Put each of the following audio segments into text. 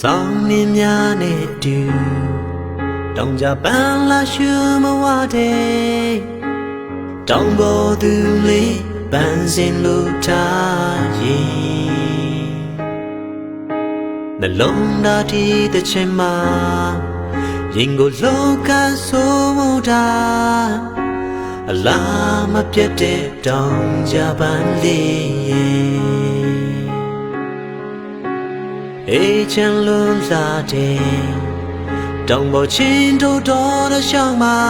ဆောင်းနေများနဲ့တူတောင်ကြပန်းလာရှူမဝတဲ့တောင်ပေါ်သူလေးပန်းစင်လို့ထားရင်နှလုံးသားတီးတဲ့ချိန်မှာရင်ကိုလောကဆိုးမှုတာအလားမပြတ်တဲ့တောင်ကြပန်းလေးအေးချမ်းလွန်လာတဲ့တောင်ပေါ်ချင်းတို့တော်တဲ့ရှောင်းမှာ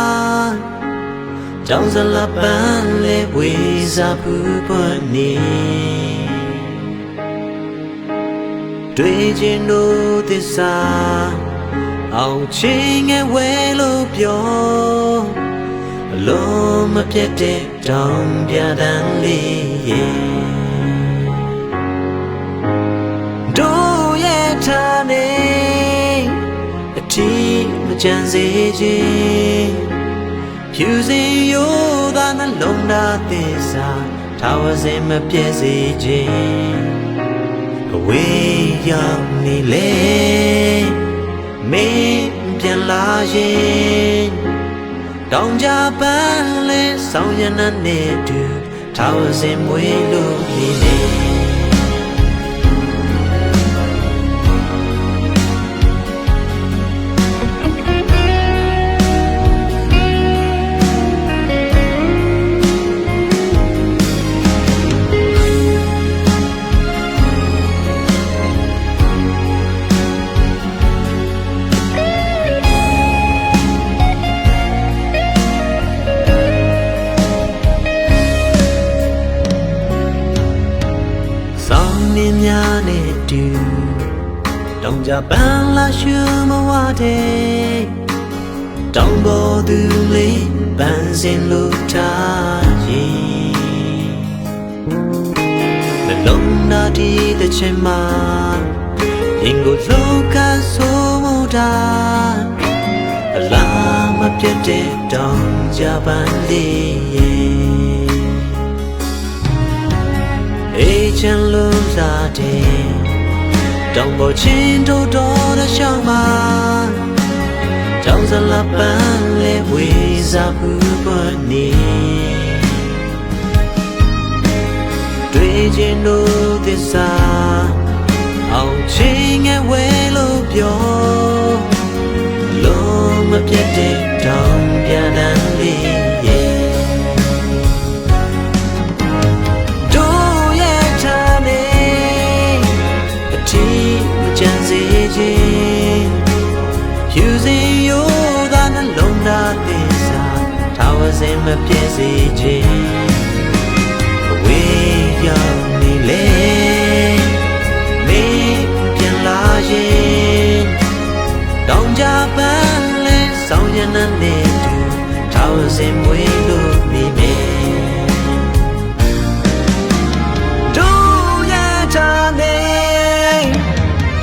တောင်စလပန်းလေးဝေစားဖူးပွက်နေတွေ့ချင်းတို့သစ္စာအောင်ချင်းငယ်ဝဲလို့ပြောအလုံးမပြတ်တဲ့တောင်ပြတန်းလေးထားနေအထီးမကြမ်းစေခြင်းဖြူစင်ရိုးသားနှလုံးသားသစ္စာထာဝစင်မပြည့်စေခြင်းအဝေးရောက်နေလေမင်းပြန်လာရင်တောင်ကြပန်းလဲဆောင်းရနနဲ့တူထာဝစင်မွေးလို့နေနေများနဲ့တူတောင်ကြပန်းလာရှူမဝတဲ့တောင်ပေါ်သူလေးပန်းစင်လို့ထားရင်နှလုံးသားတီးတဲ့ချိန်မှာရင်ကိုလောကဆိုးမှုတာအလားမပြတ်တဲ့တောင်ကြပန်းလေးအေးချမ်းလွန်လာတဲ့တောင်ပေါ်ချင်းတို့တော်တဲ့ရှောင်းမှာတောင်စလပန်းလေးဝေစားဖူးပွက်နေတွေ့ချင်းတို့သစ္စာအောင်ချင်းငယ်ဝဲလို့ပြောလုံးမပြတ်တဲ့တောင်ပြတန်းလေးဖြူစင်ရိုးသားနှလုံးသားသစ္စာထာဝစင်မပြည့်စေခြင်းအဝေးရောက်နေလေမင်းပြန်လာရင်တောင်ကြပန်းလဲဆောင်းရနနဲ့တူထာဝစင်မွေးလို့နေမယ်တို့ရထားနေ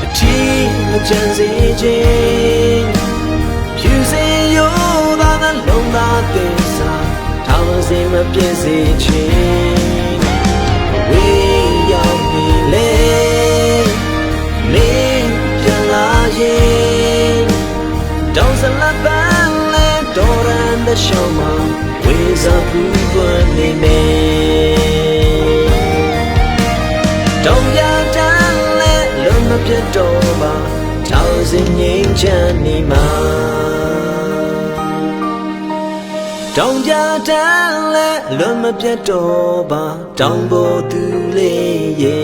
အထီးမကြမ်းစေခြင်းဖြူစင်ရိုးသားနှလုံးသားသစ္စာထာဝစင်မပြည့်စေခြင်းဝေးရောက်နေလေမင်းပြန်လာရင်တောင်စလပန်းလဲတော်ရန်တဲ့ရှောင်းမှာဝေစားဖူးပွက်နေမယ်တောင်ရတန်းလဲလုံးမပြတ်တော့ပါထာဝစင်ငြိမ်းချမ်းနေမှာတောင်ကြတန်းလဲလွန်မပြတ်တော့ပါတောင်ပေါ်သူလေးရဲ့